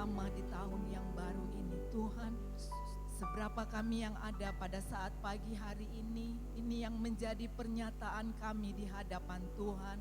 bersama di tahun yang baru ini. Tuhan, seberapa kami yang ada pada saat pagi hari ini yang menjadi pernyataan kami di hadapan Tuhan,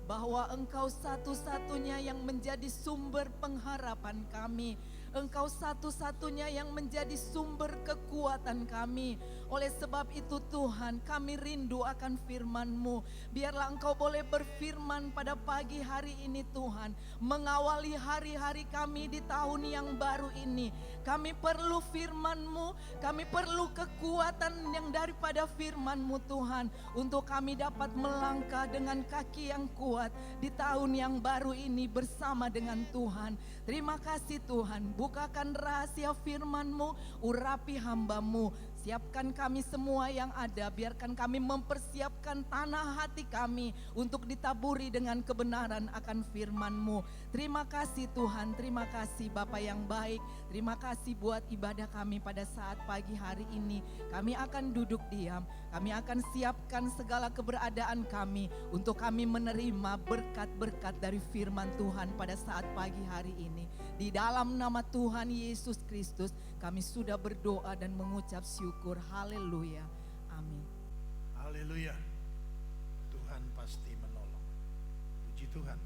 bahwa Engkau satu-satunya yang menjadi sumber pengharapan kami. Engkau satu-satunya yang menjadi sumber kekuatan kami. Oleh sebab itu Tuhan, kami rindu akan firman-Mu. Biarlah Engkau boleh berfirman pada pagi hari ini Tuhan, mengawali hari-hari kami di tahun yang baru ini. Kami perlu firman-Mu, kami perlu kekuatan yang daripada firman-Mu Tuhan, untuk kami dapat melangkah dengan kaki yang kuat di tahun yang baru ini bersama dengan Tuhan. Terima kasih Tuhan, bukakan rahasia firman-Mu, urapi hamba-Mu. Siapkan kami semua yang ada, biarkan kami mempersiapkan tanah hati kami untuk ditaburi dengan kebenaran akan firman-Mu. Terima kasih Tuhan, terima kasih Bapa yang baik. Terima kasih buat ibadah kami pada saat pagi hari ini. Kami akan duduk diam, kami akan siapkan segala keberadaan kami untuk kami menerima berkat-berkat dari firman Tuhan pada saat pagi hari ini. Di dalam nama Tuhan Yesus Kristus kami sudah berdoa dan mengucap syukur. Haleluya. Amin. Haleluya. Tuhan pasti menolong. Puji Tuhan.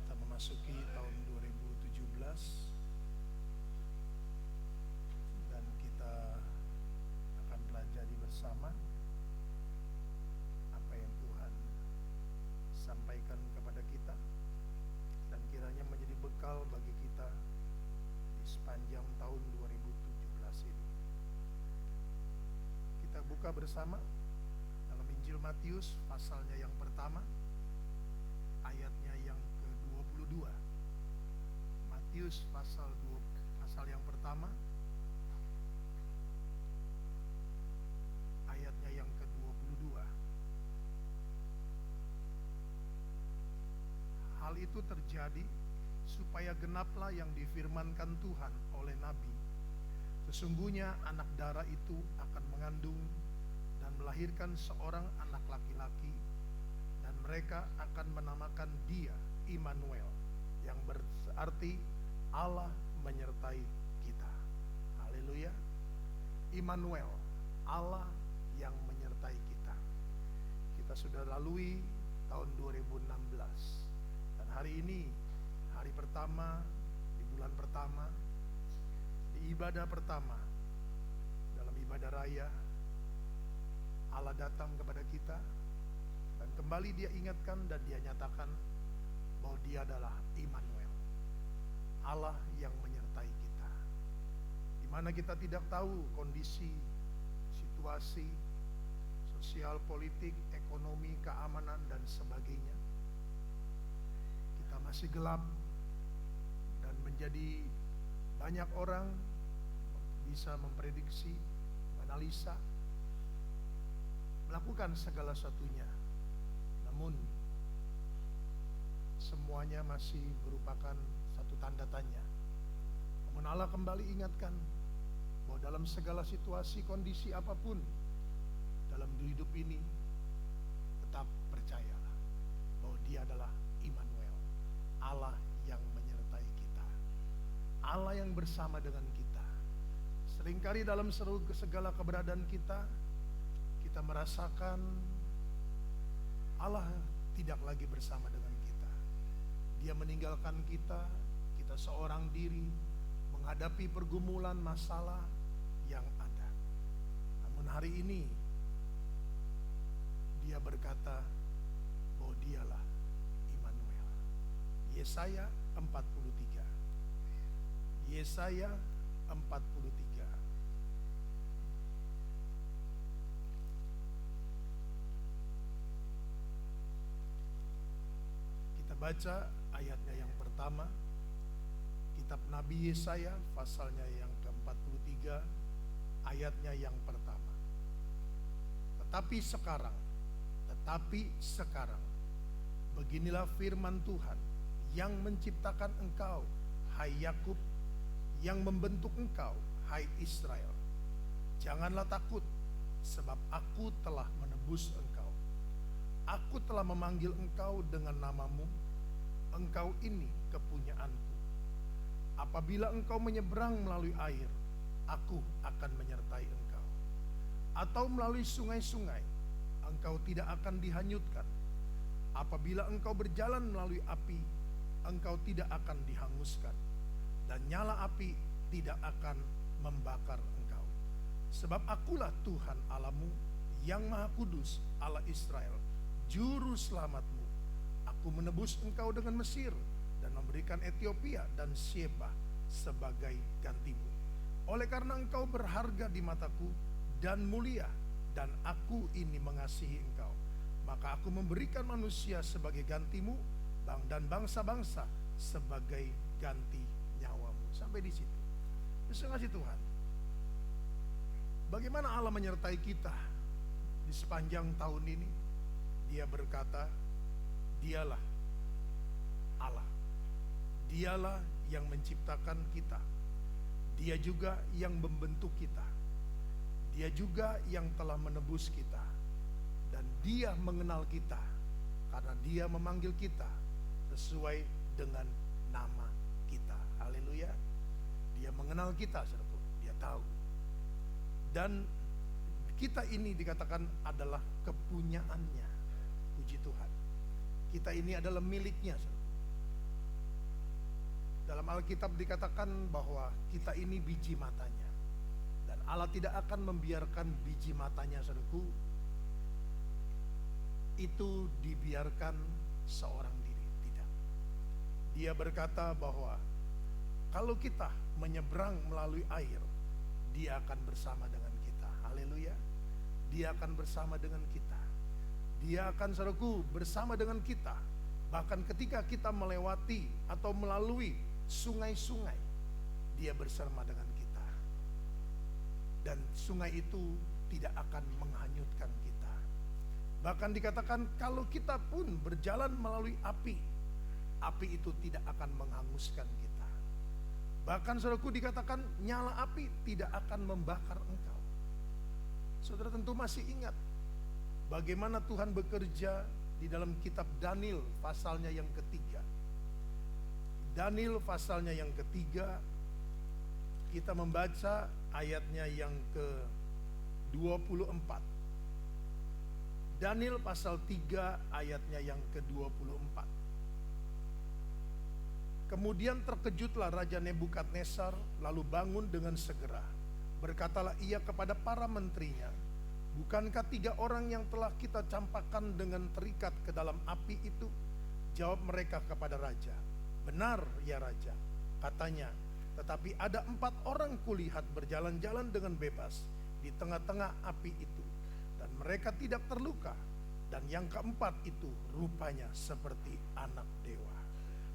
Kita memasuki tahun 2017 dan kita akan pelajari bersama apa yang Tuhan sampaikan kepada kita, dan kiranya menjadi bekal bagi kita di sepanjang tahun 2017 ini. Kita buka bersama dalam Injil Matius pasalnya yang pertama, ayatnya yang ke-22. Matius pasal yang pertama, ayatnya yang ke-22. Hal itu terjadi supaya genaplah yang difirmankan Tuhan oleh Nabi. Sesungguhnya anak darah itu akan mengandung dan melahirkan seorang anak laki-laki, dan mereka akan menamakan dia Immanuel, yang berarti Allah menyertai kita. Haleluya. Immanuel, Allah yang menyertai kita. Kita sudah lalui tahun 2016, dan hari ini hari pertama di bulan pertama, di ibadah pertama dalam ibadah raya, Allah datang kepada kita dan kembali Dia ingatkan dan Dia nyatakan bahwa Dia adalah Immanuel, Allah yang menyertai kita. Di mana kita tidak tahu kondisi, situasi sosial, politik, ekonomi, keamanan dan sebagainya. Kita masih gelap dan menjadi banyak orang bisa memprediksi, menganalisa, melakukan segala satunya. Namun semuanya masih merupakan satu tanda tanya. Namun Allah kembali ingatkan bahwa dalam segala situasi, kondisi apapun dalam hidup ini, tetap percayalah bahwa Dia adalah Immanuel, Allah yang menyertai kita, Allah yang bersama dengan kita. Seringkali dalam segala keberadaan kita, kita merasakan Allah tidak lagi bersama dengan kita. Dia meninggalkan kita, kita seorang diri menghadapi pergumulan masalah yang ada. Namun hari ini Dia berkata bahwa Dialah Immanuel. Yesaya 43. Yesaya 43. Kita baca ayatnya yang pertama, kitab Nabi Yesaya pasalnya yang ke-43, ayatnya yang pertama. Tetapi sekarang, beginilah firman Tuhan yang menciptakan engkau, hai Yakub, yang membentuk engkau, hai Israel. Janganlah takut, sebab aku telah menebus engkau. Aku telah memanggil engkau dengan namamu. Engkau ini kepunyaanku. apabila engkau menyeberang melalui air, aku akan menyertai engkau. Atau melalui sungai-sungai, engkau tidak akan dihanyutkan. Apabila engkau berjalan melalui api, engkau tidak akan dihanguskan, dan nyala api tidak akan membakar engkau. Sebab akulah Tuhan Allahmu yang Maha Kudus, Allah Israel, Juru Selamatmu. Aku menebus engkau dengan Mesir dan memberikan Ethiopia dan Sheba sebagai gantimu. Oleh karena engkau berharga di mataku dan mulia, dan aku ini mengasihi engkau, maka aku memberikan manusia sebagai gantimu, dan bangsa-bangsa sebagai ganti nyawamu. Sampai di situ. Terima kasih Tuhan. Bagaimana Allah menyertai kita di sepanjang tahun ini? Dia berkata, Dialah Allah. Dialah yang menciptakan kita. Dia juga yang membentuk kita. Dia juga yang telah menebus kita. Dan Dia mengenal kita karena Dia memanggil kita sesuai dengan nama kita. Haleluya. Dia mengenal kita, saudaraku. Dia tahu. Dan kita ini dikatakan adalah kepunyaannya. Puji Tuhan. Kita ini adalah miliknya, saudaraku. Dalam Alkitab dikatakan bahwa kita ini biji matanya. Dan Allah tidak akan membiarkan biji matanya, saudaraku, itu dibiarkan seorang diri. Tidak. Dia berkata bahwa kalau kita menyeberang melalui air, Dia akan bersama dengan kita. Haleluya. Dia akan bersama dengan kita. Dia akan, saudaraku, bersama dengan kita. Bahkan ketika kita melewati atau melalui sungai-sungai, Dia bersama dengan kita. Dan sungai itu tidak akan menghanyutkan kita. Bahkan dikatakan kalau kita pun berjalan melalui api, api itu tidak akan menghanguskan kita. Bahkan saudaraku dikatakan nyala api tidak akan membakar engkau. Saudara tentu masih ingat bagaimana Tuhan bekerja di dalam kitab Daniel pasalnya yang ketiga. Daniel pasalnya yang ketiga, kita membaca ayatnya yang ke-24. Daniel pasal 3 ayatnya yang ke-24. Kemudian terkejutlah Raja Nebukadnezar, lalu bangun dengan segera. Berkatalah ia kepada para menterinya, bukankah 3 orang yang telah kita campakkan dengan terikat ke dalam api itu? Jawab mereka kepada Raja, benar ya Raja, katanya. Tetapi ada 4 orang kulihat berjalan-jalan dengan bebas di tengah-tengah api itu, dan mereka tidak terluka. Dan yang keempat itu rupanya seperti anak dewa.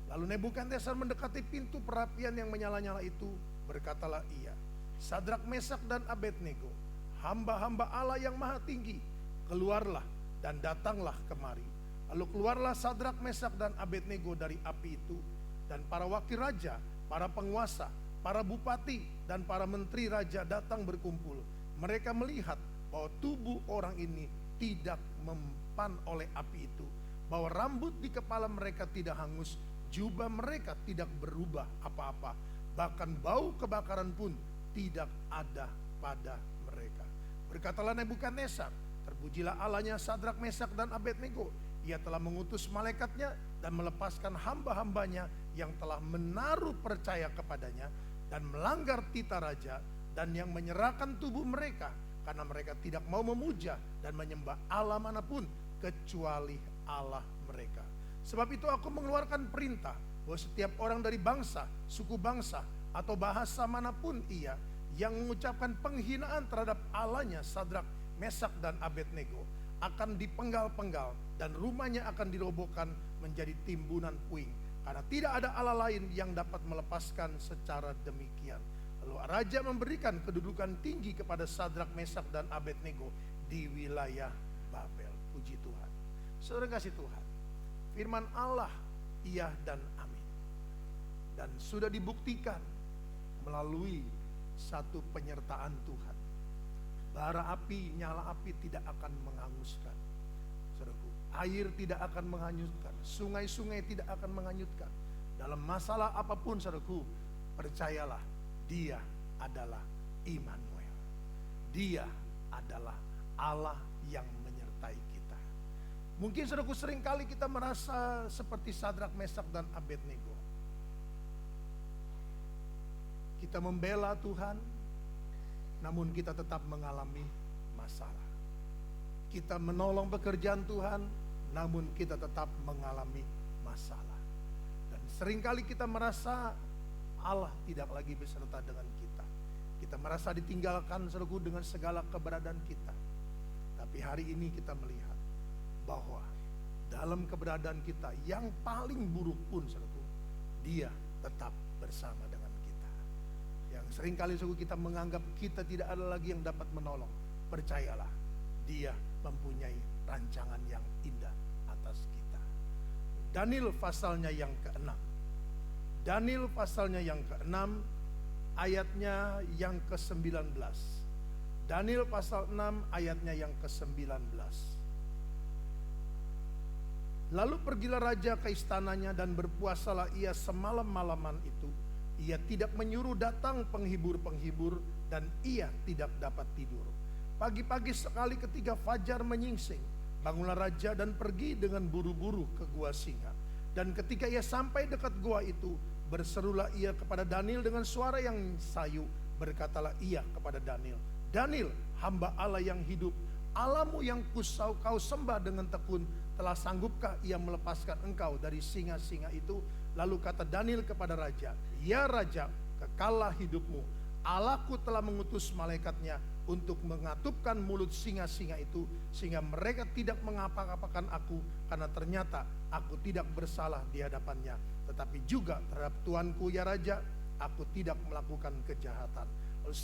Lalu Nebukadnezar mendekati pintu perapian yang menyala-nyala itu. Berkatalah ia, Sadrak, Mesak, dan Abednego, hamba-hamba Allah yang maha tinggi, keluarlah dan datanglah kemari. Lalu keluarlah Sadrak, Mesak, dan Abednego dari api itu. Dan para wakil raja, para penguasa, para bupati, dan para menteri raja datang berkumpul. Mereka melihat bahwa tubuh orang ini tidak mempan oleh api itu, bahwa rambut di kepala mereka tidak hangus, jubah mereka tidak berubah apa-apa, bahkan bau kebakaran pun tidak ada pada mereka. Berkatalah Nebukadnezar, terpujilah Allahnya Sadrak, Mesak, dan Abednego. Ia telah mengutus malaikatnya dan melepaskan hamba-hambanya yang telah menaruh percaya kepadanya dan melanggar titah raja, dan yang menyerahkan tubuh mereka karena mereka tidak mau memuja dan menyembah Allah manapun kecuali Allah mereka. Sebab itu aku mengeluarkan perintah bahwa setiap orang dari bangsa, suku bangsa, atau bahasa manapun ia yang mengucapkan penghinaan terhadap Allahnya Sadrak, Mesak, dan Abednego akan dipenggal-penggal dan rumahnya akan dirobohkan menjadi timbunan puing, karena tidak ada Allah lain yang dapat melepaskan secara demikian. Lalu raja memberikan kedudukan tinggi kepada Sadrak, Mesak, dan Abednego di wilayah Babel. Puji Tuhan. Saudara kasih Tuhan, firman Allah iya dan amin. Dan sudah dibuktikan melalui satu penyertaan Tuhan. Bara api, nyala api tidak akan menghanguskan. Saudaraku, air tidak akan menghanyutkan, sungai-sungai tidak akan menghanyutkan. Dalam masalah apapun, saudaraku, percayalah, Dia adalah Immanuel. Dia adalah Allah yang menyertai kita. Mungkin saudaraku, sering kali kita merasa seperti Sadrak, Mesak, dan Abednego. Kita membela Tuhan, namun kita tetap mengalami masalah. Kita menolong pekerjaan Tuhan, namun kita tetap mengalami masalah. Dan seringkali kita merasa Allah tidak lagi beserta dengan kita. Kita merasa ditinggalkan saudaraku dengan segala keberadaan kita. Tapi hari ini kita melihat bahwa dalam keberadaan kita yang paling buruk pun saudaraku, Dia tetap bersama dengan kita. Yang seringkali saudaraku kita menganggap kita tidak ada lagi yang dapat menolong. Percayalah, Dia mempunyai rancangan yang indah atas kita. Daniel pasalnya yang ke-6. Daniel pasalnya yang ke-6, ayatnya yang ke-19. Daniel pasal 6 ayatnya yang ke-19. Lalu pergilah raja ke istananya dan berpuasalah ia semalam-malaman itu. Ia tidak menyuruh datang penghibur-penghibur dan ia tidak dapat tidur. Pagi-pagi sekali ketika fajar menyingsing, bangunlah raja dan pergi dengan buru-buru ke gua singa. Dan ketika ia sampai dekat gua itu, berserulah ia kepada Daniel dengan suara yang sayu. Berkatalah ia kepada Daniel, Daniel, hamba Allah yang hidup, Allahmu yang kau sembah dengan tekun, telah sanggupkah ia melepaskan engkau dari singa-singa itu? Lalu kata Daniel kepada raja, ya raja, kekallah hidupmu. Allahku telah mengutus malaikatnya untuk mengatupkan mulut singa-singa itu, sehingga mereka tidak mengapa-apakan aku, karena ternyata aku tidak bersalah di hadapannya. Tetapi juga terhadap tuanku ya raja, aku tidak melakukan kejahatan. Lalu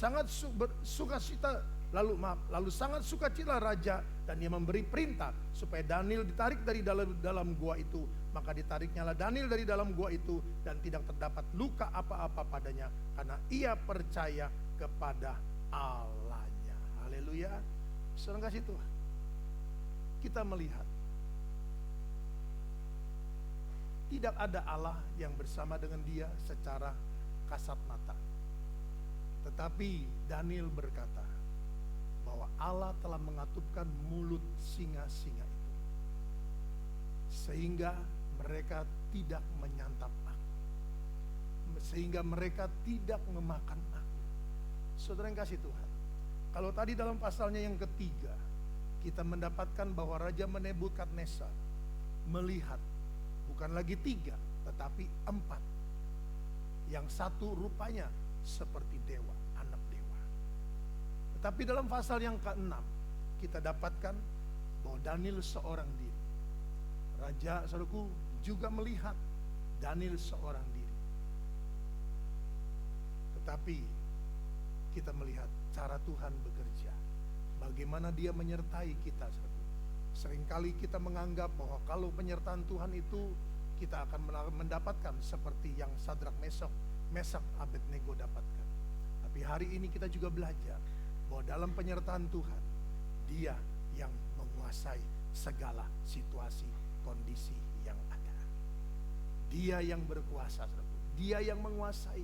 sangat sukacita raja, dan ia memberi perintah supaya Daniel ditarik dari dalam gua itu. Maka ditariknyalah Daniel dari dalam gua itu, dan tidak terdapat luka apa-apa padanya, karena ia percaya kepada Allahnya. Haleluya. Saudara kasih Tuhan, kita melihat tidak ada Allah yang bersama dengan dia secara kasat mata. Tetapi Daniel berkata bahwa Allah telah mengatupkan mulut singa-singa itu, sehingga mereka tidak menyantap aku, sehingga mereka tidak memakan aku. Saudara yang kasih Tuhan, kalau tadi dalam pasalnya yang ketiga kita mendapatkan bahwa Raja Nebukadnezar melihat bukan lagi 3 tetapi 4. Yang satu rupanya seperti dewa, anak dewa. Tetapi dalam pasal yang ke-6 kita dapatkan bahwa Daniel seorang diri. Raja saudaraku juga melihat Daniel seorang diri. Tetapi kita melihat cara Tuhan bekerja, bagaimana dia menyertai kita saudaraku. Seringkali kita menganggap bahwa kalau penyertaan Tuhan itu kita akan mendapatkan seperti yang Sadrak, Mesak, Abednego dapatkan. Tapi hari ini kita juga belajar bahwa dalam penyertaan Tuhan, Dia yang menguasai segala situasi, kondisi yang ada. Dia yang berkuasa, saudaraku. Dia yang menguasai.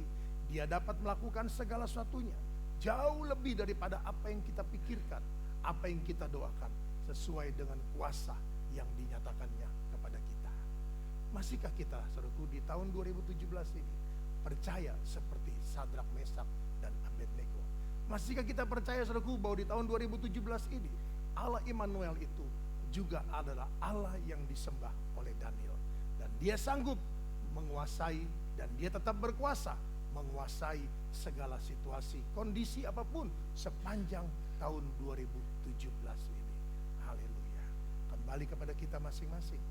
Dia dapat melakukan segala sesuatunya jauh lebih daripada apa yang kita pikirkan, apa yang kita doakan, sesuai dengan kuasa yang dinyatakannya kepada kita. Masihkah kita, saudaraku, di tahun 2017 ini percaya seperti Sadrak, Mesak, dan Abednego? Masihkah kita percaya, saudaraku, bahwa di tahun 2017 ini Allah Immanuel itu juga adalah Allah yang disembah oleh Daniel, dan dia sanggup menguasai, dan dia tetap berkuasa menguasai segala situasi, kondisi apapun sepanjang tahun 2017 ini. Haleluya. Kembali kepada kita masing-masing.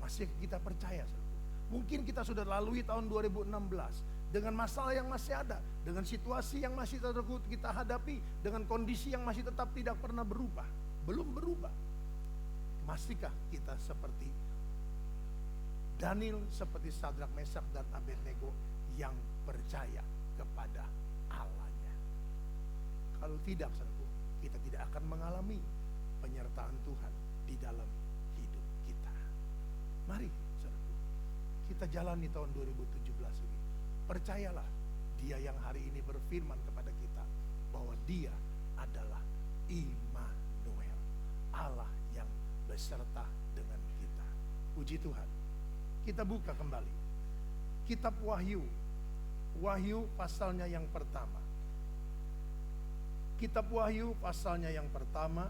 Masih kita percaya, saudaraku? Mungkin kita sudah lalui tahun 2016 dengan masalah yang masih ada, dengan situasi yang masih kita hadapi, dengan kondisi yang masih tetap tidak pernah berubah, belum berubah. Masihkah kita seperti Daniel, seperti Sadrak, Mesak, dan Abednego yang percaya kepada Allahnya? Kalau tidak, saudaraku, kita tidak akan mengalami penyertaan Tuhan di dalam hidup kita. Mari, saudaraku, kita jalani tahun 2017 ini. Percayalah Dia yang hari ini berfirman kepada kita bahwa Dia adalah Immanuel, Allah yang beserta dengan kita. Puji Tuhan. Kita buka kembali kitab Wahyu, Wahyu pasalnya yang pertama. Kitab Wahyu pasalnya yang pertama.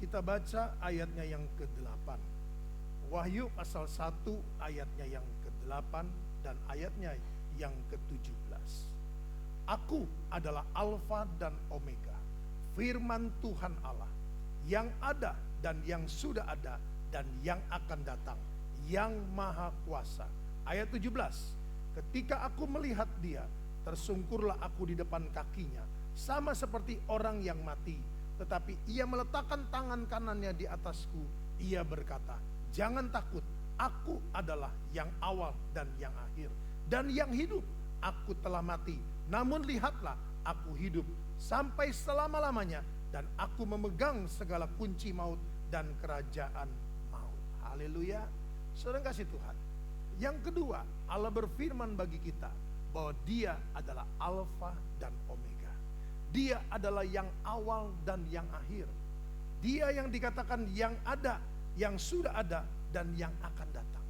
Kita baca ayatnya yang ke-8. Wahyu pasal 1 ayatnya yang ke-8 dan ayatnya yang ke-17. Aku adalah Alfa dan Omega, firman Tuhan Allah, yang ada dan yang sudah ada dan yang akan datang, yang maha kuasa. Ayat 17. Ketika aku melihat Dia, tersungkurlah aku di depan kakinya, sama seperti orang yang mati. Tetapi Ia meletakkan tangan kanannya di atasku. Ia berkata, jangan takut, aku adalah yang awal dan yang akhir dan yang hidup. Aku telah mati, namun lihatlah, aku hidup sampai selama-lamanya, dan aku memegang segala kunci maut dan kerajaan maut. Haleluya. Saudara kasih Tuhan. Yang kedua, Allah berfirman bagi kita bahwa Dia adalah Alfa dan Omega. Dia adalah yang awal dan yang akhir. Dia yang dikatakan yang ada, yang sudah ada, dan yang akan datang.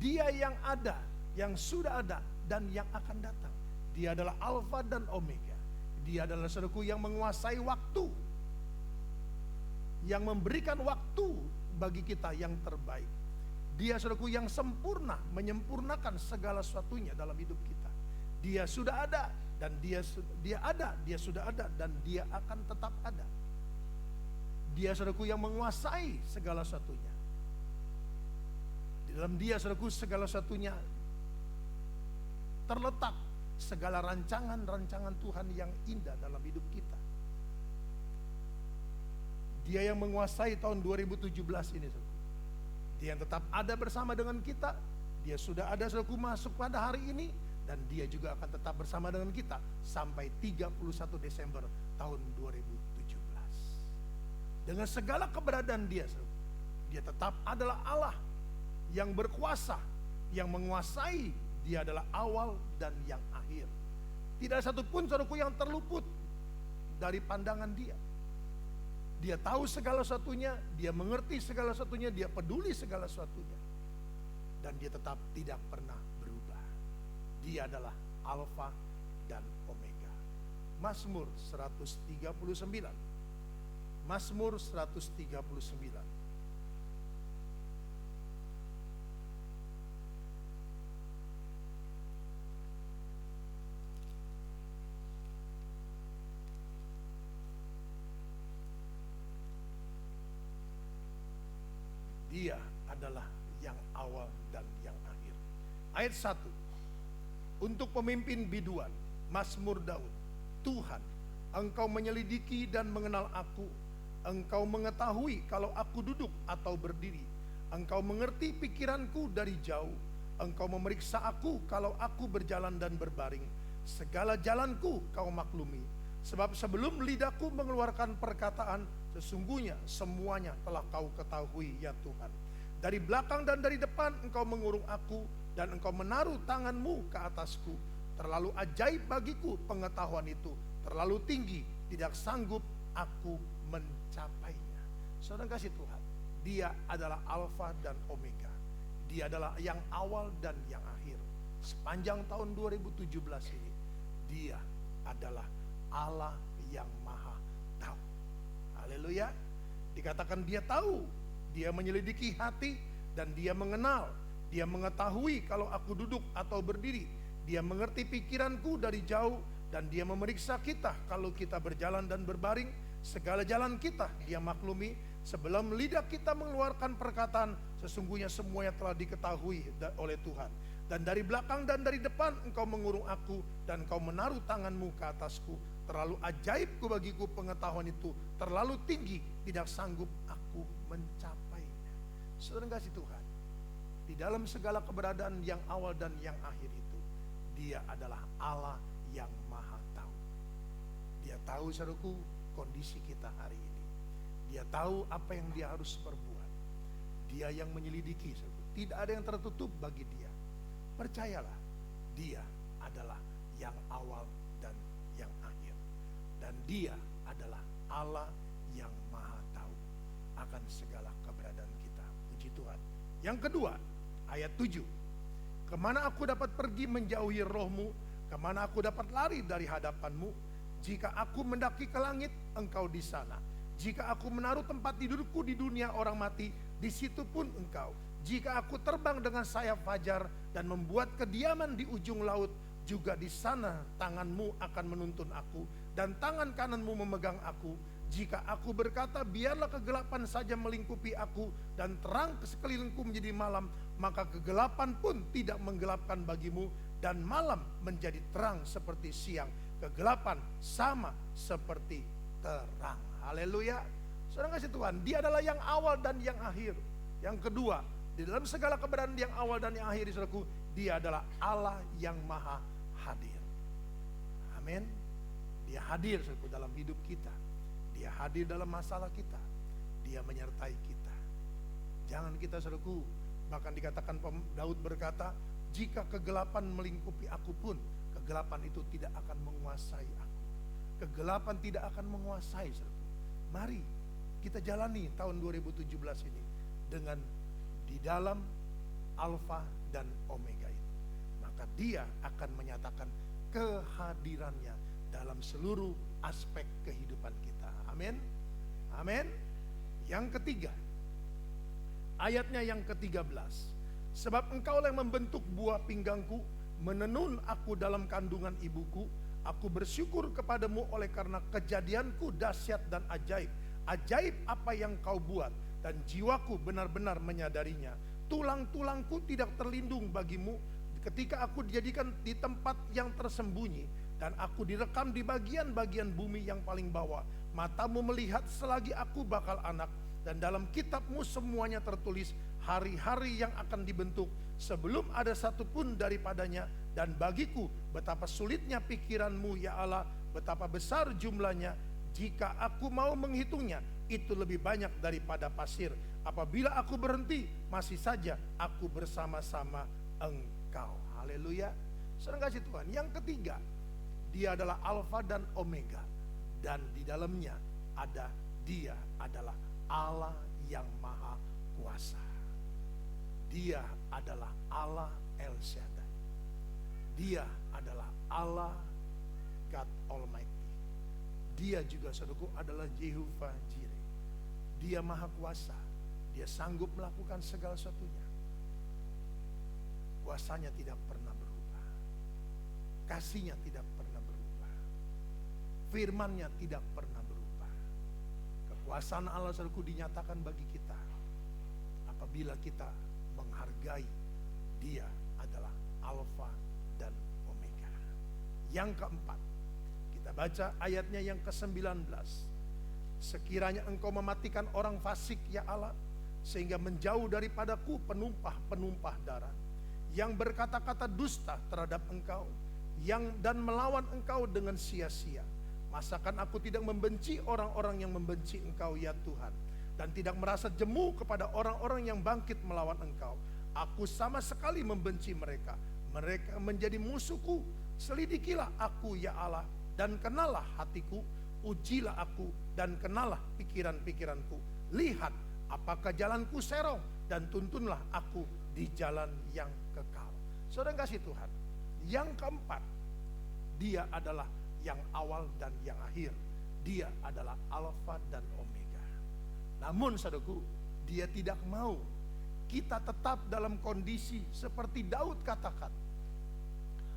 Dia yang ada, yang sudah ada, dan yang akan datang. Dia adalah Alfa dan Omega. Dia adalah saudaraku yang menguasai waktu, yang memberikan waktu bagi kita yang terbaik. Dia saudaraku yang sempurna, menyempurnakan segala sesuatunya dalam hidup kita. Dia sudah ada, dan dia ada, dia sudah ada, dan dia akan tetap ada. Dia saudaraku yang menguasai segala sesuatunya. Di dalam Dia saudaraku segala sesuatunya terletak, segala rancangan-rancangan Tuhan yang indah dalam hidup kita. Dia yang menguasai tahun 2017 ini saudaraku. Dia yang tetap ada bersama dengan kita. Dia sudah ada saudaraku masuk pada hari ini, dan Dia juga akan tetap bersama dengan kita sampai 31 Desember tahun 2017. Dengan segala keberadaan Dia, Dia tetap adalah Allah yang berkuasa, yang menguasai. Dia adalah awal dan yang akhir. Tidak satupun saudaraku yang terluput dari pandangan Dia. Dia tahu segala sesuatunya, Dia mengerti segala sesuatunya, Dia peduli segala sesuatunya. Dan Dia tetap tidak pernah berubah. Dia adalah Alfa dan Omega. Mazmur 139. Mazmur 139. Dia adalah yang awal dan yang akhir. Ayat 1. Untuk pemimpin biduan, Mazmur Daud. Tuhan, Engkau menyelidiki dan mengenal aku. Engkau mengetahui kalau aku duduk atau berdiri. Engkau mengerti pikiranku dari jauh. Engkau memeriksa aku kalau aku berjalan dan berbaring. Segala jalanku Kau maklumi. Sebab sebelum lidahku mengeluarkan perkataan, sesungguhnya semuanya telah Kau ketahui ya Tuhan. Dari belakang dan dari depan Engkau mengurung aku, dan Engkau menaruh tangan-Mu ke atasku. Terlalu ajaib bagiku pengetahuan itu, terlalu tinggi, tidak sanggup aku mencapainya. Saudara kasih Tuhan, Dia adalah Alfa dan Omega. Dia adalah yang awal dan yang akhir. Sepanjang tahun 2017 ini, Dia adalah Allah yang maha tahu. Haleluya. Dikatakan Dia tahu, Dia menyelidiki hati, dan Dia mengenal. Dia mengetahui kalau aku duduk atau berdiri. Dia mengerti pikiranku dari jauh, dan Dia memeriksa kita kalau kita berjalan dan berbaring. Segala jalan kita Dia maklumi. Sebelum lidah kita mengeluarkan perkataan, sesungguhnya semuanya telah diketahui oleh Tuhan. Dan dari belakang dan dari depan Engkau mengurung aku, dan Engkau menaruh tangan-Mu ke atasku. Terlalu ajaibku bagiku pengetahuan itu, terlalu tinggi, tidak sanggup aku mencapainya. Saudara kasih Tuhan, di dalam segala keberadaan yang awal dan yang akhir itu, Dia adalah Allah yang maha tahu. Dia tahu saudaraku kondisi kita hari ini. Dia tahu apa yang Dia harus perbuat. Dia yang menyelidiki saudaraku. tidak ada yang tertutup bagi Dia. Percayalah, Dia adalah yang awal dan yang akhir. Dan Dia adalah Allah yang maha tahu akan segala keberadaan kita. Puji Tuhan. Yang kedua, ayat 7. Kemana aku dapat pergi menjauhi rohmu? Kemana aku dapat lari dari hadapanmu? Jika aku mendaki ke langit, engkau di sana. Jika aku menaruh tempat tidurku di dunia orang mati, di situ pun engkau. Jika aku terbang dengan sayap fajar dan membuat kediaman di ujung laut, juga di sana tanganmu akan menuntun aku dan tangan kananmu memegang aku. Jika aku berkata biarlah kegelapan saja melingkupi aku dan terang ke sekelilingku menjadi malam, maka kegelapan pun tidak menggelapkan bagimu dan malam menjadi terang seperti siang. Kegelapan sama seperti terang. Haleluya. Saudara kasih Tuhan, Dia adalah yang awal dan yang akhir. Yang kedua, di dalam segala keberadaan yang awal dan yang akhir, saudaraku, Dia adalah Allah yang maha hadir. Amin. Dia hadir, saudaraku, dalam hidup kita. Dia hadir dalam masalah kita. Dia menyertai kita. Jangan kita, saudaraku, bahkan dikatakan Daud berkata, jika kegelapan melingkupi aku pun, kegelapan itu tidak akan menguasai aku. Kegelapan tidak akan menguasai, saudaraku. Mari kita jalani tahun 2017 ini dengan di dalam Alfa dan Omega itu. Maka Dia akan menyatakan kehadirannya dalam seluruh aspek kehidupan kita. Amin. Amin. Yang ketiga, ayatnya yang ke-13. Sebab engkau yang membentuk buah pinggangku, menenun aku dalam kandungan ibuku. Aku bersyukur kepadamu oleh karena kejadianku dahsyat dan ajaib. Ajaib apa yang kau buat, dan jiwaku benar-benar menyadarinya. Tulang-tulangku tidak terlindung bagimu ketika aku dijadikan di tempat yang tersembunyi, dan aku direkam di bagian-bagian bumi yang paling bawah. Matamu melihat selagi aku bakal anak, dan dalam kitabmu semuanya tertulis hari-hari yang akan dibentuk sebelum ada satu pun daripadanya. Dan bagiku betapa sulitnya pikiranmu ya Allah, betapa besar jumlahnya. Jika aku mau menghitungnya, itu lebih banyak daripada pasir. Apabila aku berhenti, masih saja aku bersama-sama engkau. Haleluya. Saudara kasih Tuhan. Yang ketiga, Dia adalah Alfa dan Omega. Dan di dalamnya ada Dia adalah Allah yang maha kuasa. Dia adalah Allah El Shaddai. Dia adalah Allah God Almighty. Dia juga, saudaraku, adalah Jehovah Jireh. Dia maha kuasa. Dia sanggup melakukan segala sesuatunya. Kuasanya tidak pernah berubah. Kasihnya tidak pernah berubah. Firman-Nya tidak pernah berubah. Kekuasaan Allah, saudaraku, dinyatakan bagi kita apabila kita menghargai Dia adalah Alfa dan Omega. Yang keempat, kita baca ayatnya yang ke-19. Sekiranya engkau mematikan orang fasik ya Allah, sehingga menjauh daripadaku penumpah-penumpah darah, yang berkata-kata dusta terhadap engkau, dan melawan engkau dengan sia-sia. Masakan aku tidak membenci orang-orang yang membenci engkau ya Tuhan, dan tidak merasa jemu kepada orang-orang yang bangkit melawan engkau. Aku sama sekali membenci mereka. Mereka menjadi musuhku. Selidikilah aku ya Allah, dan kenalah hatiku. Ujilah aku dan kenalah pikiran-pikiranku. Lihat apakah jalanku serong, dan tuntunlah aku di jalan yang kekal. Saudara kasih Tuhan. Yang keempat, Dia adalah yang awal dan yang akhir. Dia adalah Alfa dan Omega. Namun saudaraku, Dia tidak mau kita tetap dalam kondisi seperti Daud katakan,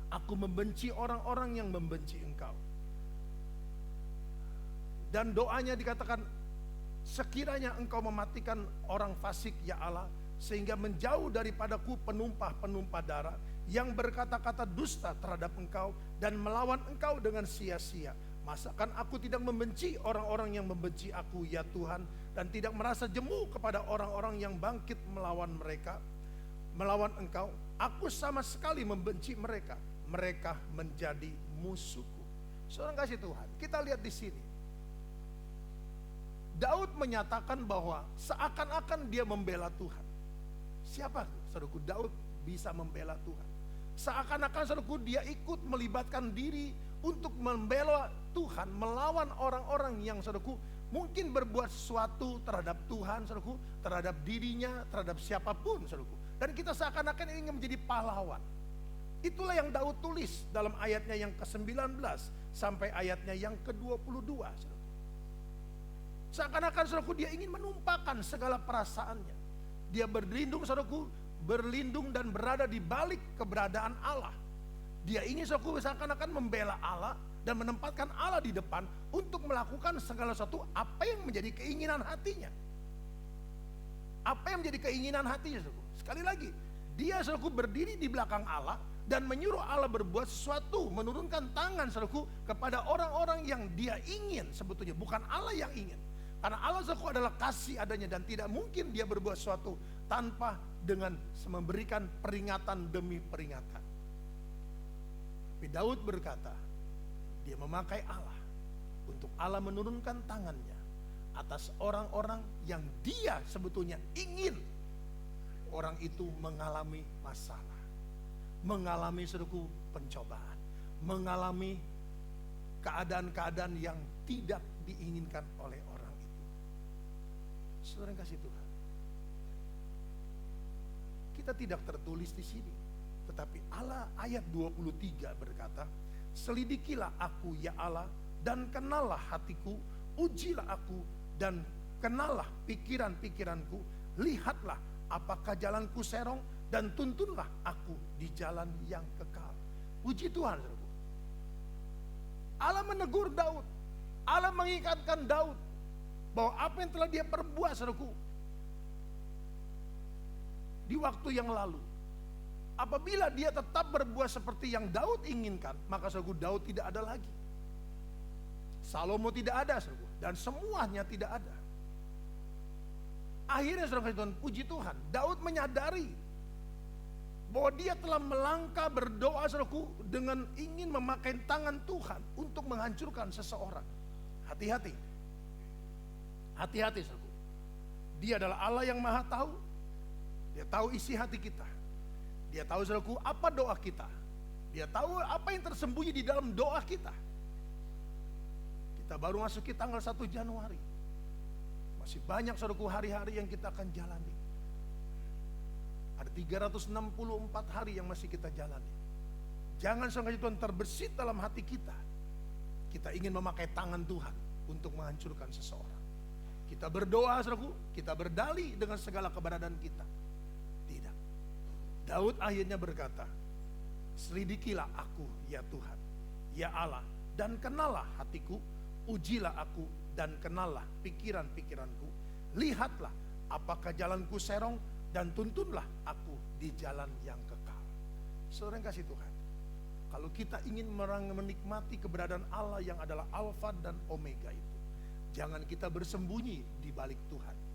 aku membenci orang-orang yang membenci engkau. Dan doanya dikatakan, sekiranya engkau mematikan orang fasik ya Allah, sehingga menjauh daripadaku penumpah-penumpah darah, yang berkata-kata dusta terhadap engkau, dan melawan engkau dengan sia-sia. Masakan aku tidak membenci orang-orang yang membenci aku ya Tuhan, dan tidak merasa jemu kepada orang-orang yang bangkit melawan engkau. Aku sama sekali membenci mereka. Mereka menjadi musuhku. Saudara kasih Tuhan, kita lihat di sini. Daud menyatakan bahwa seakan-akan dia membela Tuhan. Siapa saudaraku, Daud bisa membela Tuhan. Seakan-akan saudaraku dia ikut melibatkan diri untuk membela Tuhan melawan orang-orang yang saudaraku mungkin berbuat sesuatu terhadap Tuhan, saudaraku, terhadap dirinya, terhadap siapapun, saudaraku. Dan kita seakan-akan ingin menjadi pahlawan. Itulah yang Daud tulis dalam ayatnya yang ke-19 sampai ayatnya yang ke-22, saudaraku. Seakan-akan saudaraku dia ingin menumpahkan segala perasaannya. Dia berlindung, saudaraku, berlindung dan berada di balik keberadaan Allah. Dia ingin, saudaraku, seakan-akan membela Allah dan menempatkan Allah di depan untuk melakukan segala sesuatu apa yang menjadi keinginan hatinya. Apa yang menjadi keinginan hatinya, saudaraku? Sekali lagi, dia, saudaraku, berdiri di belakang Allah dan menyuruh Allah berbuat sesuatu, menurunkan tangan, saudaraku, kepada orang-orang yang dia ingin sebetulnya, bukan Allah yang ingin. Karena Allah, saudaraku, adalah kasih adanya dan tidak mungkin dia berbuat sesuatu tanpa dengan memberikan peringatan demi peringatan. Tapi Daud berkata, dia memakai Allah untuk Allah menurunkan tangannya atas orang-orang yang dia sebetulnya ingin orang itu mengalami masalah, mengalami, saudaraku, pencobaan, mengalami keadaan-keadaan yang tidak diinginkan oleh orang itu. Saudara yang kasih Tuhan, kita tidak tertulis di sini, tetapi Allah ayat 23 berkata, selidikilah aku ya Allah dan kenallah hatiku, ujilah aku dan kenallah pikiran-pikiranku, lihatlah apakah jalanku serong dan tuntunlah aku di jalan yang kekal. Puji Tuhan, saudaraku. Allah menegur Daud, Allah mengingatkan Daud bahwa apa yang telah dia perbuat, saudaraku, di waktu yang lalu. Apabila dia tetap berbuat seperti yang Daud inginkan, maka, saudaraku, Daud tidak ada lagi. Salomo tidak ada, saudaraku, dan semuanya tidak ada. Akhirnya, saudara Tuhan, puji Tuhan, Daud menyadari bahwa dia telah melangkah berdoa, saudaraku, dengan ingin memakai tangan Tuhan untuk menghancurkan seseorang. Hati-hati, hati-hati, saudaraku. Dia adalah Allah yang maha tahu. Dia tahu isi hati kita. Dia tahu, saudaraku, apa doa kita. Dia tahu apa yang tersembunyi di dalam doa kita. Kita baru masuki tanggal 1 Januari. Masih banyak, saudaraku, hari-hari yang kita akan jalani. Ada 364 hari yang masih kita jalani. Jangan sampai Tuhan terbersit dalam hati kita. Kita ingin memakai tangan Tuhan untuk menghancurkan seseorang. Kita berdoa, saudaraku, kita berdalih dengan segala keberadaan kita. Tidak. Daud akhirnya berkata, selidikilah aku ya Tuhan, ya Allah, dan kenallah hatiku, ujilah aku dan kenallah pikiran-pikiranku. Lihatlah apakah jalanku serong dan tuntunlah aku di jalan yang kekal. Saudara yang kasih Tuhan, kalau kita ingin menikmati keberadaan Allah yang adalah Alfa dan Omega itu, jangan kita bersembunyi di balik Tuhan.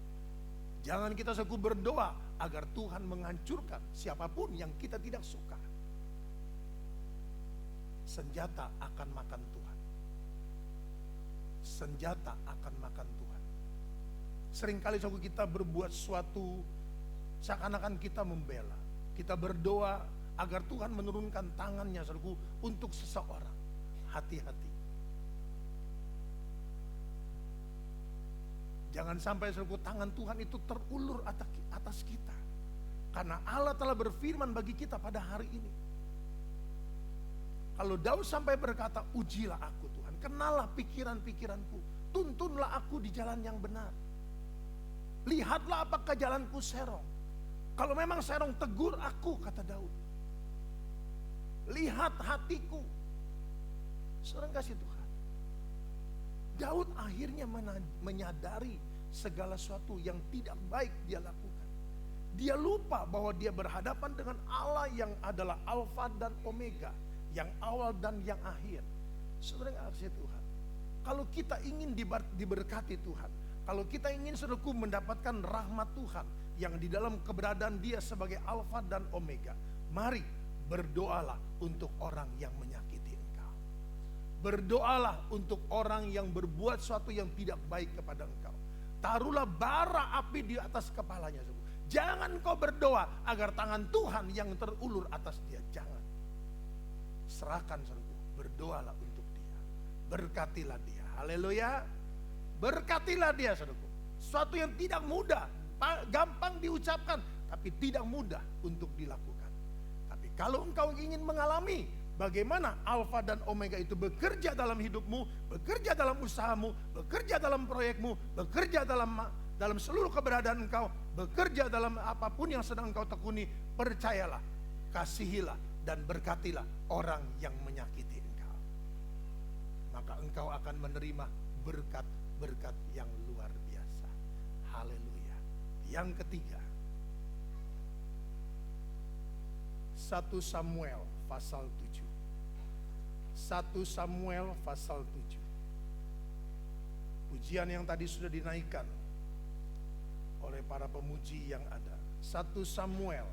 Jangan kita berdoa agar Tuhan menghancurkan siapapun yang kita tidak suka. Senjata akan makan Tuhan. Senjata akan makan Tuhan. Seringkali kita berbuat sesuatu seakan-akan kita membela. Kita berdoa agar Tuhan menurunkan tangannya, saudaraku, untuk seseorang. Hati-hati. Jangan sampai, saudaraku, tangan Tuhan itu terulur atas kita. Karena Allah telah berfirman bagi kita pada hari ini. Kalau Daud sampai berkata, ujilah aku Tuhan, kenallah pikiran-pikiranku, tuntunlah aku di jalan yang benar. Lihatlah apakah jalanku serong. Kalau memang serong, tegur aku, kata Daud. Lihat hatiku. Saudara kasih Tuhan, Daud akhirnya menyadari segala sesuatu yang tidak baik dia lakukan. Dia lupa bahwa dia berhadapan dengan Allah yang adalah Alfa dan Omega, yang awal dan yang akhir. Saudara kasih Tuhan, kalau kita ingin diberkati Tuhan, kalau kita ingin, saudaraku, mendapatkan rahmat Tuhan yang di dalam keberadaan Dia sebagai Alfa dan Omega, mari berdoalah untuk orang yang menyakiti engkau. Berdoalah untuk orang yang berbuat sesuatu yang tidak baik kepada engkau. Taruhlah bara api di atas kepalanya. Jangan kau berdoa agar tangan Tuhan yang terulur atas dia. Jangan. Serahkan saudaraku. Berdoalah untuk dia. Berkatilah dia. Haleluya. Berkatilah dia saudaraku. Suatu yang tidak mudah. Gampang diucapkan. Tapi tidak mudah untuk dilakukan. Tapi kalau engkau ingin mengalami bagaimana Alfa dan Omega itu bekerja dalam hidupmu, bekerja dalam usahamu, bekerja dalam proyekmu, bekerja dalam seluruh keberadaan engkau, bekerja dalam apapun yang sedang engkau tekuni, percayalah, kasihilah dan berkatilah orang yang menyakiti engkau. Maka engkau akan menerima berkat-berkat yang luar biasa. Haleluya. Yang ketiga, 1 Samuel pasal 7. 1 Samuel pasal 7. Pujian yang tadi sudah dinaikkan oleh para pemuji yang ada. 1 Samuel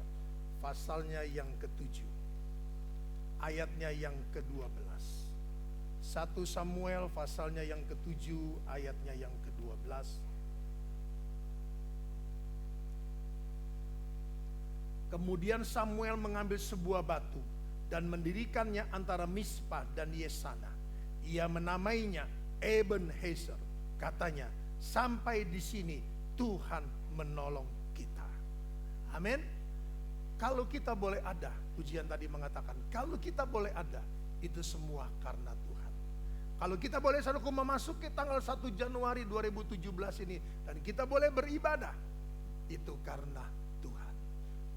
pasalnya yang ke-7. Ayatnya yang ke-12. 1 Samuel pasalnya yang ke-7, ayatnya yang ke-12. Kemudian Samuel mengambil sebuah batu dan mendirikannya antara Mispa dan Yesana. Ia menamainya Ebenezer. Katanya, sampai di sini Tuhan menolong kita. Amin. Kalau kita boleh ada, pujian tadi mengatakan, kalau kita boleh ada, itu semua karena Tuhan. Kalau kita boleh saudaraku memasuki tanggal 1 Januari 2017 ini, dan kita boleh beribadah, itu karena Tuhan.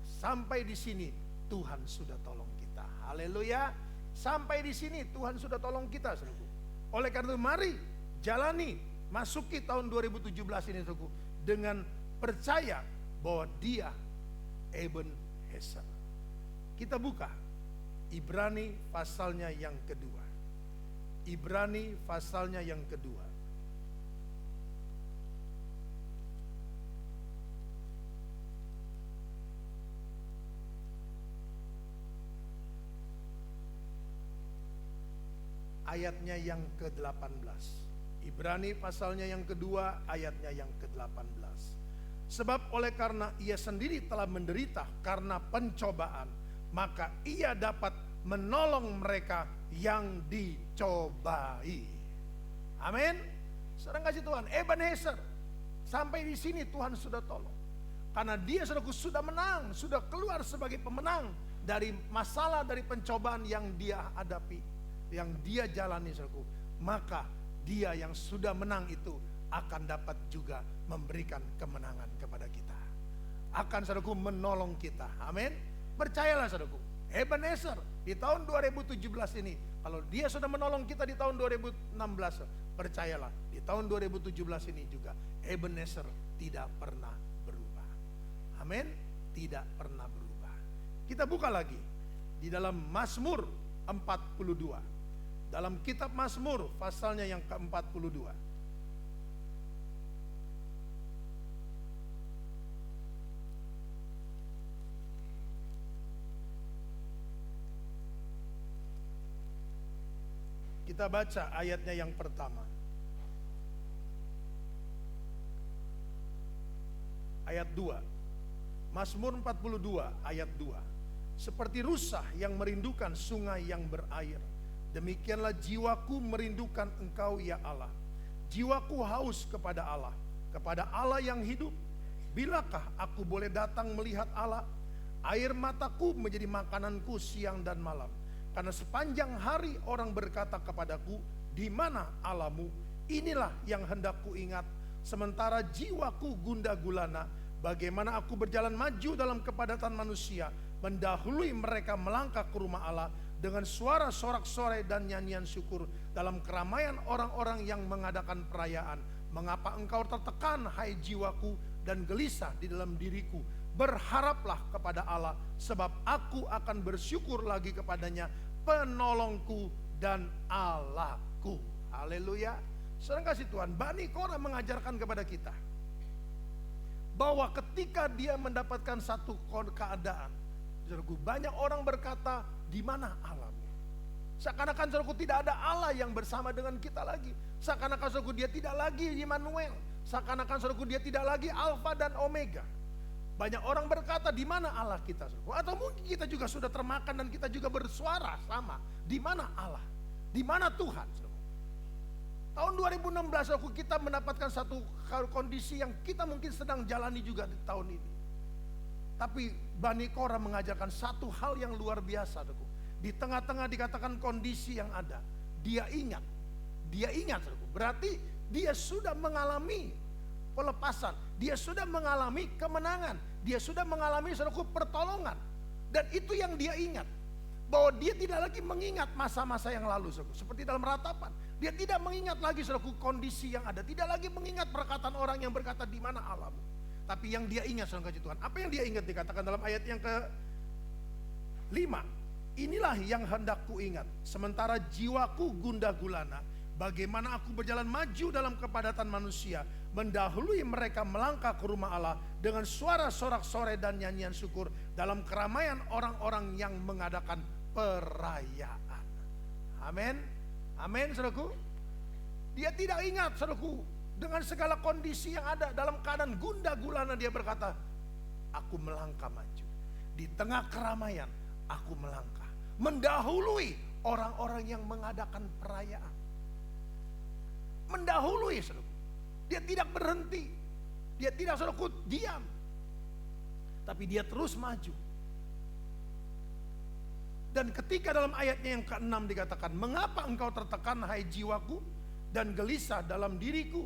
Sampai di sini Tuhan sudah tolong kita. Haleluya. Sampai di sini Tuhan sudah tolong kita, saudaraku. Oleh karena itu mari jalani, masuki tahun 2017 ini, saudaraku, dengan percaya bahwa Dia Ebenezer. Kita buka Ibrani pasalnya yang kedua. Ibrani pasalnya yang kedua. Ayatnya yang ke-18. Ibrani pasalnya yang kedua, ayatnya yang ke-18. Sebab oleh karena ia sendiri telah menderita karena pencobaan, maka ia dapat menolong mereka yang dicobai. Amin. Saudara kasih Tuhan, Ebenezer. Sampai di sini Tuhan sudah tolong. Karena dia saudaraku sudah menang, sudah keluar sebagai pemenang dari masalah, dari pencobaan yang dia hadapi, yang dia jalani, saudaraku. Maka dia yang sudah menang itu akan dapat juga memberikan kemenangan kepada kita. Akan saudaraku menolong kita. Amin. Percayalah saudaraku, Ebenezer di tahun 2017 ini, kalau dia sudah menolong kita di tahun 2016, percayalah di tahun 2017 ini juga Ebenezer tidak pernah berubah. Amin. Tidak pernah berubah. Kita buka lagi di dalam Mazmur 42. Dalam kitab Mazmur pasalnya yang ke-42. Kita baca ayatnya yang pertama. Ayat 2. Mazmur 42 ayat 2. Seperti rusa yang merindukan sungai yang berair, demikianlah jiwaku merindukan Engkau ya Allah. Jiwaku haus kepada Allah yang hidup. Bilakah aku boleh datang melihat Allah? Air mataku menjadi makananku siang dan malam. Karena sepanjang hari orang berkata kepadaku, di mana Allahmu? Inilah yang hendak ku ingat. Sementara jiwaku gundah gulana, bagaimana aku berjalan maju dalam kepadatan manusia, mendahului mereka melangkah ke rumah Allah dengan suara sorak-sorai dan nyanyian syukur dalam keramaian orang-orang yang mengadakan perayaan. Mengapa engkau tertekan, hai jiwaku, dan gelisah di dalam diriku? Berharaplah kepada Allah, sebab aku akan bersyukur lagi kepadanya, penolongku dan Allahku. Haleluya. Saudara kasih Tuhan, Bani Korah mengajarkan kepada kita bahwa ketika dia mendapatkan satu keadaan, banyak orang berkata, di mana Allahmu? Seakan-akan saudaraku tidak ada Allah yang bersama dengan kita lagi. Seakan-akan saudaraku dia tidak lagi Immanuel. Seakan-akan saudaraku dia tidak lagi Alfa dan Omega. Banyak orang berkata, di mana Allah kita? Atau mungkin kita juga sudah termakan dan kita juga bersuara sama. Di mana Allah? Di mana Tuhan? Tahun 2016 kita mendapatkan satu kondisi yang kita mungkin sedang jalani juga di tahun ini. Tapi Bani Korah mengajarkan satu hal yang luar biasa. Di tengah-tengah dikatakan kondisi yang ada, dia ingat. Berarti dia sudah mengalami pelepasan, dia sudah mengalami kemenangan, dia sudah mengalami pertolongan. Dan itu yang dia ingat, bahwa dia tidak lagi mengingat masa-masa yang lalu, seperti dalam ratapan. Dia tidak mengingat lagi kondisi yang ada, tidak lagi mengingat perkataan orang yang berkata di mana Allahmu. Tapi yang dia ingat, saudara kasih Tuhan, apa yang dia ingat dikatakan dalam ayat yang ke-5. Inilah yang hendak ku ingat, sementara jiwaku gundah gulana, bagaimana aku berjalan maju dalam kepadatan manusia, mendahului mereka melangkah ke rumah Allah dengan suara sorak-sorai dan nyanyian syukur dalam keramaian orang-orang yang mengadakan perayaan. Amin. Amin, saudaraku. Dia tidak ingat, saudaraku, dengan segala kondisi yang ada, dalam keadaan gundah gulana dia berkata, aku melangkah maju. Di tengah keramaian, aku melangkah. Mendahului orang-orang yang mengadakan perayaan. Mendahului, saudaraku. Dia tidak berhenti. Dia tidak, saudaraku, diam. Tapi dia terus maju. Dan ketika dalam ayatnya yang ke-6 dikatakan, mengapa engkau tertekan hai jiwaku dan gelisah dalam diriku?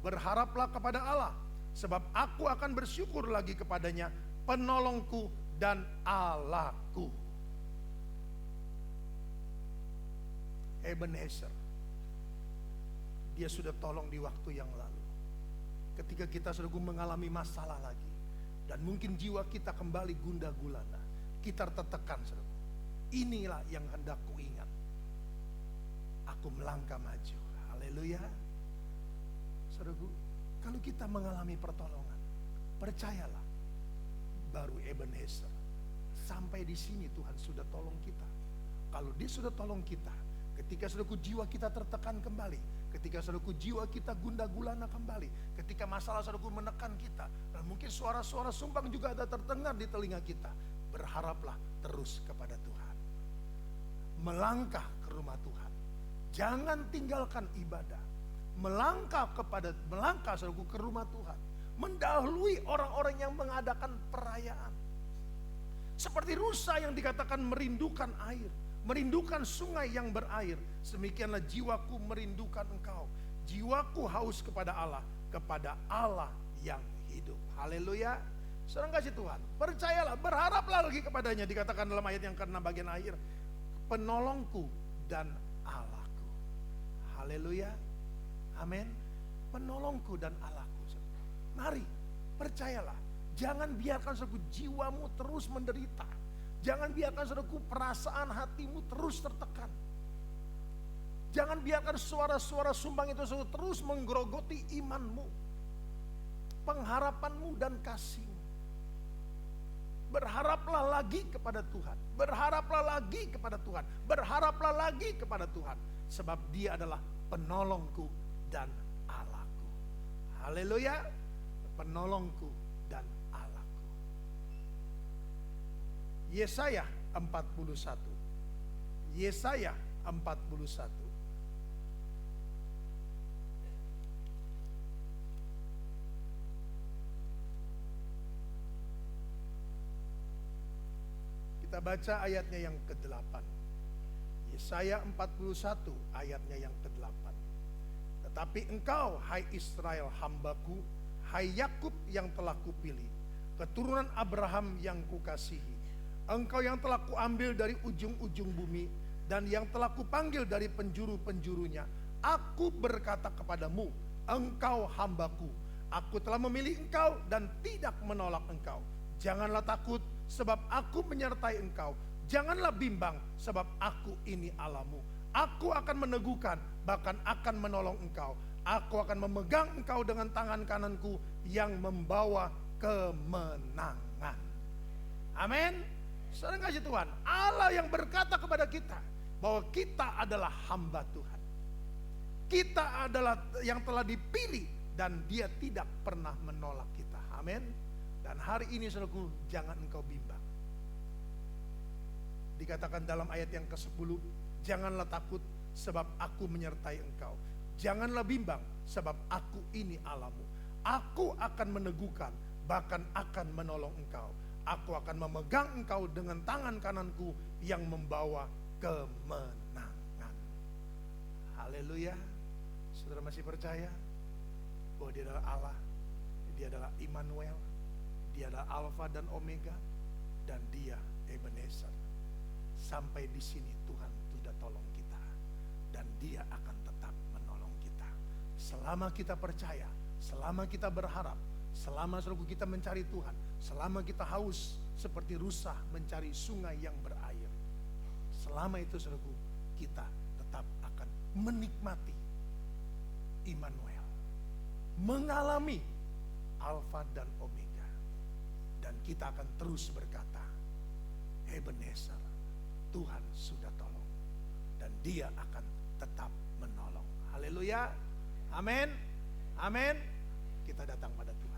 Berharaplah kepada Allah, sebab aku akan bersyukur lagi kepadanya, penolongku dan Allahku. Ebenezer, dia sudah tolong di waktu yang lalu. Ketika kita sudah mengalami masalah lagi, dan mungkin jiwa kita kembali gundah gulana, kita tertekan, saudara. Inilah yang hendak ku ingat. Aku melangkah maju. Haleluya. Saudaraku, kalau kita mengalami pertolongan, percayalah, baru Ebenezer. Sampai di sini Tuhan sudah tolong kita. Kalau dia sudah tolong kita, ketika saudaraku jiwa kita tertekan kembali, ketika saudaraku jiwa kita gundah gulana kembali, ketika masalah saudaraku menekan kita, dan mungkin suara-suara sumbang juga ada terdengar di telinga kita, berharaplah terus kepada Tuhan. Melangkah ke rumah Tuhan. Jangan tinggalkan ibadah. Melangkah saudaraku ke rumah Tuhan. Mendahului orang-orang yang mengadakan perayaan. Seperti rusa yang dikatakan merindukan air, merindukan sungai yang berair. Demikianlah jiwaku merindukan engkau. Jiwaku haus kepada Allah yang hidup. Haleluya. Saudara kasih Tuhan, percayalah, berharaplah lagi kepadanya. Dikatakan dalam ayat yang ke-6 bagian akhir, penolongku dan Allahku. Haleluya. Amin. Penolongku dan Allahku. Mari, percayalah. Jangan biarkan saudaraku jiwamu terus menderita. Jangan biarkan saudaraku perasaan hatimu terus tertekan. Jangan biarkan suara-suara sumbang itu saudaraku terus menggerogoti imanmu, pengharapanmu dan kasihmu. Berharaplah lagi kepada Tuhan. Berharaplah lagi kepada Tuhan. Berharaplah lagi kepada Tuhan. Sebab dia adalah penolongku dan Allahku. Haleluya. Penolongku dan Allahku. Yesaya 41. Yesaya 41. Kita baca ayatnya yang ke-8. Yesaya 41 ayatnya yang ke-8. Tetapi engkau, hai Israel hambaku, hai Yakub yang telah kupilih, keturunan Abraham yang kukasihi, engkau yang telah kuambil dari ujung-ujung bumi, dan yang telah kupanggil dari penjuru-penjurunya, aku berkata kepadamu, engkau hambaku, aku telah memilih engkau dan tidak menolak engkau. Janganlah takut, sebab aku menyertai engkau. Janganlah bimbang, sebab aku ini Allahmu. Aku akan meneguhkan, bahkan akan menolong engkau. Aku akan memegang engkau dengan tangan kananku yang membawa kemenangan. Amin. Saudara kasih Tuhan, Allah yang berkata kepada kita bahwa kita adalah hamba Tuhan. Kita adalah yang telah dipilih dan dia tidak pernah menolak kita. Amin. Dan hari ini saudaraku, jangan engkau bimbang. Dikatakan dalam ayat yang ke-10, janganlah takut sebab aku menyertai engkau. Janganlah bimbang sebab aku ini Allahmu. Aku akan meneguhkan, bahkan akan menolong engkau. Aku akan memegang engkau dengan tangan kananku yang membawa kemenangan. Haleluya. Saudara masih percaya bahwa Dia adalah Allah, Dia adalah Immanuel, Dia adalah Alfa dan Omega, dan Dia Ebenezer. Sampai di sini Tuhan sudah tolong kita, dan Dia akan tetap menolong kita. Selama kita percaya, selama kita berharap, selama saudaraku kita mencari Tuhan, selama kita haus seperti rusa mencari sungai yang berair, selama itu saudaraku kita tetap akan menikmati Immanuel, mengalami Alfa dan Omega, dan kita akan terus berkata, Ebenezer, Tuhan sudah tolong, dan Dia akan tetap menolong. Haleluya, amin, amin. Kita datang pada Tuhan.